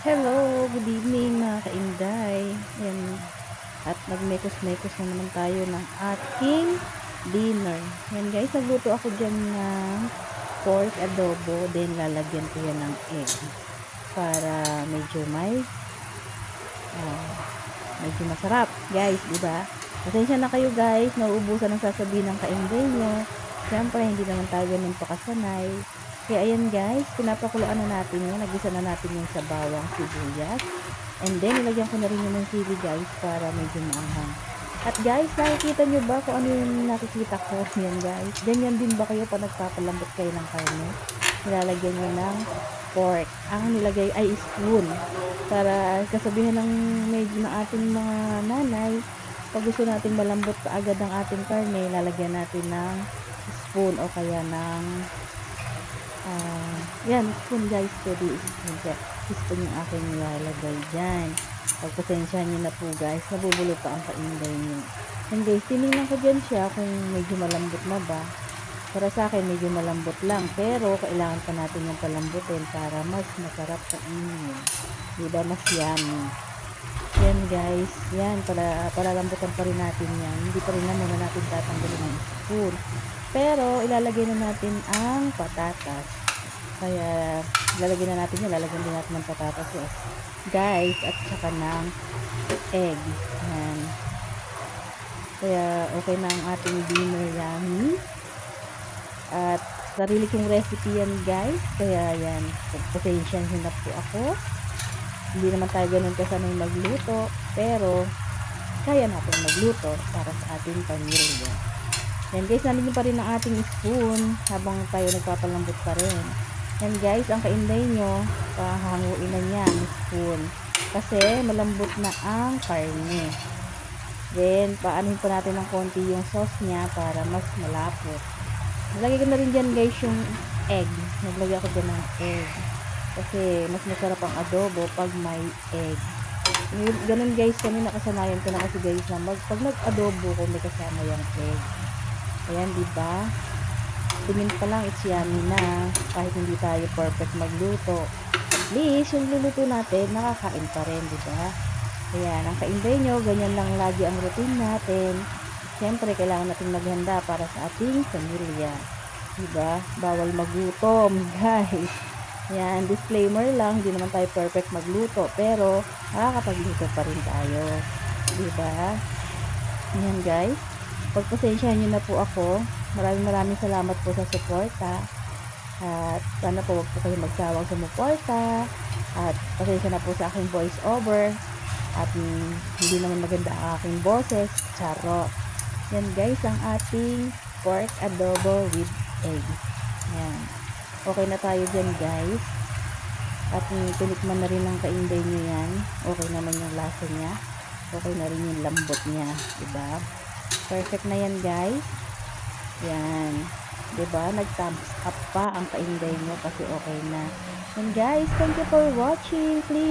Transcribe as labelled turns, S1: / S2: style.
S1: Hello, good evening mga kainday. Yan, at nagmekos-mekos na naman tayo ng ating dinner. Yan guys, nagluto ako dyan ng pork adobo. Then lalagyan ko yan ng egg para ah, medyo masarap. Guys, di ba? Pasensya na kayo guys, nauubusan ang sasabihin ng kainday nyo. Siyempre, hindi naman tayo ganun pakasanay. Kaya ayan guys, pinapakuluan na natin yun. Nagisa na natin yung sa bawang sibuyas. And then, nilagyan ko na rin yung sili guys para medyo maanghang. At guys, nakikita nyo ba kung ano yung nakikita ko? Yan guys. Ganyan din ba kayo pa nagpapalambot kayo ng karne? Nilalagyan nyo ng pork. Ang nilagay ay spoon. Para kasabihan ng medyo ng ating mga nanay, pag gusto natin malambot pa agad ang ating karne, lalagyan natin ng spoon o kaya ng yan, spoon guys, pwede spoon kaya spoon yung aking nilalagay dyan. Pagpasensyahan nyo na po guys, nabubulo pa ang kainday nyo. And guys, tinignan ko dyan siya kung medyo malambot na ba. Para sa akin, medyo malambot lang. Pero, kailangan pa natin yung palambutin para mas masarap sa inyo. Diba? Mas yummy. Yan guys, yan, palalambutan pa rin natin yan. Hindi pa rin na muna natin tatanggalin ng spoon. Pero, ilalagay na natin ang patatas. Kaya, lalagyan na natin yan. Lalagyan din natin ng patatas. Yes. Guys, at saka ng egg. Yan. Kaya, okay na ang ating dinner yummy. At, sarili kong recipe yan guys. Kaya, yan. Pasensyahan na po ako. Hindi naman tayo ganun kasanay magluto. Pero, kaya natin magluto para sa ating pamilya. Yan guys, nandun pa rin ang ating spoon habang tayo nagpapalambot pa rin. Yan guys, ang kainday nyo, pahanguin na niya ang spoon. Kasi malambot na ang karne. Then, paanuhin pa natin ng konti yung sauce niya para mas malapot. Nalagay ko na rin dyan guys yung egg. Naglagay ako dyan ng egg. Kasi mas masarap ang adobo pag may egg. Ganun guys, kami nakasanayan ko na kasi guys na pag nag-adobo ko may kasama yung egg. Ayan, diba? Tingin pa lang, it's yummy na. Kahit hindi tayo perfect magluto. At least, yung luluto natin, nakakain pa rin, diba? Ayan, ang kainday nyo, ganyan lang lagi ang routine natin. Siyempre, kailangan natin maghanda para sa ating pamilya. Diba? Bawal magutom, guys. Yan, disclaimer lang, hindi naman tayo perfect magluto, pero nakakapagluto pa rin tayo. Diba? Yan guys, pagpasensyahan nyo na po ako. Maraming salamat po sa suporta. At sana po wag po kayo magsawang sumuporta. At pasensya na po sa aking voice over. At hindi naman maganda ang aking boses. Charot. Yan guys, ang ating pork adobo with egg. Yan. Okay na tayo dyan guys. At tinikman na rin ng kainday nyo yan. Okay naman yung lasa niya. Okay na rin yung lambot niya. Diba? Perfect na yan guys. Yan. Diba? Nag-thumbs up pa ang kainday nyo kasi okay na. And guys, thank you for watching. Please